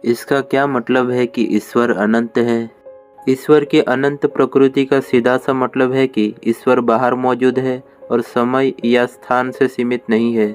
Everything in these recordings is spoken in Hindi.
इसका क्या मतलब है कि ईश्वर अनंत है? ईश्वर की अनंत प्रकृति का सीधा सा मतलब है कि ईश्वर बाहर मौजूद है और समय या स्थान से सीमित नहीं है।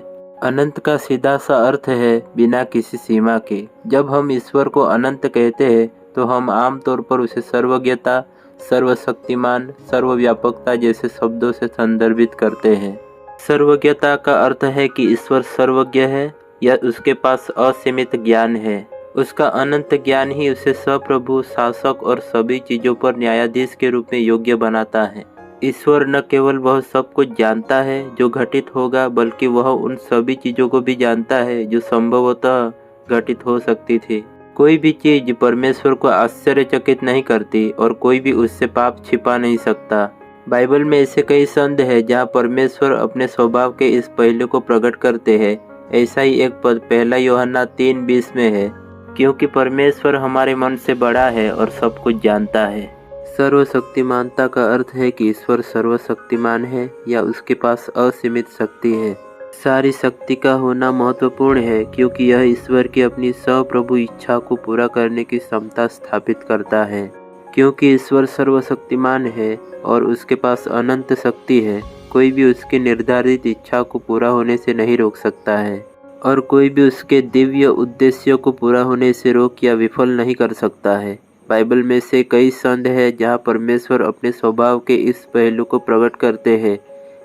अनंत का सीधा सा अर्थ है बिना किसी सीमा के। जब हम ईश्वर को अनंत कहते हैं तो हम आमतौर पर उसे सर्वज्ञता, सर्वशक्तिमान, सर्वव्यापकता जैसे शब्दों से संदर्भित करते हैं। सर्वज्ञता का अर्थ है कि ईश्वर सर्वज्ञ है या उसके पास असीमित ज्ञान है। उसका अनंत ज्ञान ही उसे सप्रभु, शासक और सभी चीज़ों पर न्यायाधीश के रूप में योग्य बनाता है। ईश्वर न केवल वह सब कुछ जानता है जो घटित होगा, बल्कि वह उन सभी चीज़ों को भी जानता है जो संभवतः घटित हो सकती थी। कोई भी चीज़ परमेश्वर को आश्चर्यचकित नहीं करती और कोई भी उससे पाप छिपा नहीं सकता। बाइबल में ऐसे कई संद है जहाँ परमेश्वर अपने स्वभाव के इस पहलू को प्रकट करते हैं। ऐसा ही एक पद 1 यूहन्ना 3:20 में है, क्योंकि परमेश्वर हमारे मन से बड़ा है और सब कुछ जानता है। सर्वशक्तिमानता का अर्थ है कि ईश्वर सर्वशक्तिमान है या उसके पास असीमित शक्ति है। सारी शक्ति का होना महत्वपूर्ण है क्योंकि यह ईश्वर की अपनी सप्रभु इच्छा को पूरा करने की क्षमता स्थापित करता है। क्योंकि ईश्वर सर्वशक्तिमान है और उसके पास अनंत शक्ति है, कोई भी उसकी निर्धारित इच्छा को पूरा होने से नहीं रोक सकता है और कोई भी उसके दिव्य उद्देश्यों को पूरा होने से रोक या विफल नहीं कर सकता है। बाइबल में से कई संद है जहाँ परमेश्वर अपने स्वभाव के इस पहलू को प्रकट करते हैं।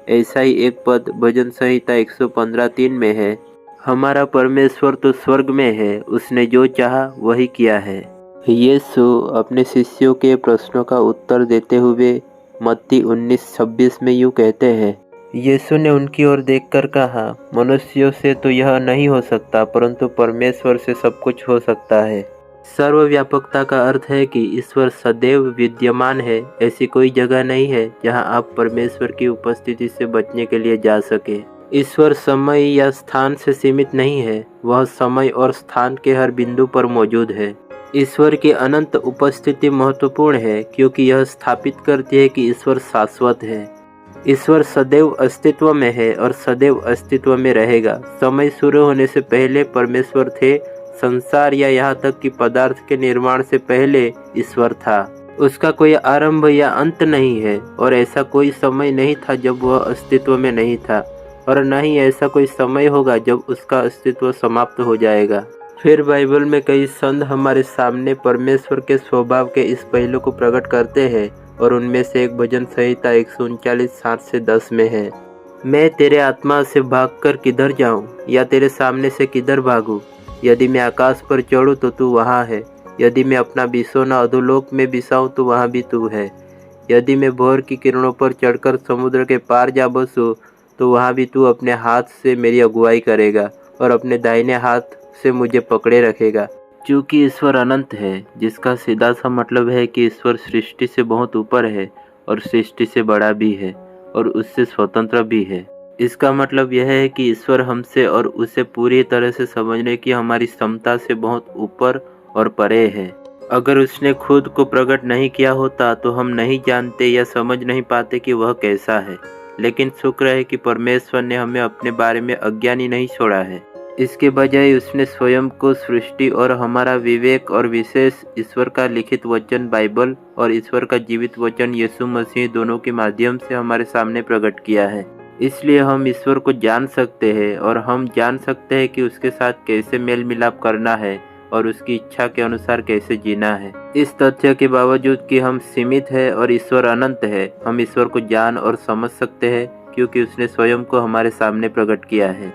ऐसा ही एक पद भजन संहिता 115:3 में है, हमारा परमेश्वर तो स्वर्ग में है, उसने जो चाहा वही किया है। यीशु अपने शिष्यों के प्रश्नों का उत्तर देते हुए मत्ती 19:26 में यूँ कहते हैं, यीशु ने उनकी ओर देखकर कहा, मनुष्यों से तो यह नहीं हो सकता, परंतु परमेश्वर से सब कुछ हो सकता है। सर्वव्यापकता का अर्थ है कि ईश्वर सदैव विद्यमान है। ऐसी कोई जगह नहीं है जहां आप परमेश्वर की उपस्थिति से बचने के लिए जा सके। ईश्वर समय या स्थान से सीमित नहीं है, वह समय और स्थान के हर बिंदु पर मौजूद है। ईश्वर की अनंत उपस्थिति महत्वपूर्ण है क्योंकि यह स्थापित करती है कि ईश्वर शाश्वत है। ईश्वर सदैव अस्तित्व में है और सदैव अस्तित्व में रहेगा। समय शुरू होने से पहले परमेश्वर थे। संसार या यहाँ तक कि पदार्थ के निर्माण से पहले ईश्वर था। उसका कोई आरंभ या अंत नहीं है और ऐसा कोई समय नहीं था जब वह अस्तित्व में नहीं था और न ही ऐसा कोई समय होगा जब उसका अस्तित्व समाप्त हो जाएगा। फिर बाइबल में कई संत हमारे सामने परमेश्वर के स्वभाव के इस पहलू को प्रकट करते हैं और उनमें से एक भजन संहिता 139:7-10 में है, मैं तेरे आत्मा से भागकर किधर जाऊं या तेरे सामने से किधर भागूं? यदि मैं आकाश पर चढ़ूं तो तू वहाँ है, यदि मैं अपना बिछौना अधोलोक में बिछाऊं तो वहाँ भी तू है, यदि मैं भोर की किरणों पर चढ़कर समुद्र के पार जा बसूं तो वहाँ भी तू अपने हाथ से मेरी अगुवाई करेगा और अपने दाहिने हाथ से मुझे पकड़े रखेगा। चूँकि ईश्वर अनंत है, जिसका सीधा सा मतलब है कि ईश्वर सृष्टि से बहुत ऊपर है और सृष्टि से बड़ा भी है और उससे स्वतंत्र भी है। इसका मतलब यह है कि ईश्वर हमसे और उसे पूरी तरह से समझने की हमारी क्षमता से बहुत ऊपर और परे है। अगर उसने खुद को प्रकट नहीं किया होता तो हम नहीं जानते या समझ नहीं पाते कि वह कैसा है। लेकिन शुक्र है कि परमेश्वर ने हमें अपने बारे में अज्ञानी नहीं छोड़ा है। इसके बजाय उसने स्वयं को सृष्टि और हमारा विवेक और विशेष ईश्वर का लिखित वचन बाइबल और ईश्वर का जीवित वचन यीशु मसीह दोनों के माध्यम से हमारे सामने प्रकट किया है। इसलिए हम ईश्वर को जान सकते हैं और हम जान सकते हैं कि उसके साथ कैसे मेल मिलाप करना है और उसकी इच्छा के अनुसार कैसे जीना है। इस तथ्य के बावजूद कि हम सीमित हैं और ईश्वर अनंत है, हम ईश्वर को जान और समझ सकते हैं क्योंकि उसने स्वयं को हमारे सामने प्रकट किया है।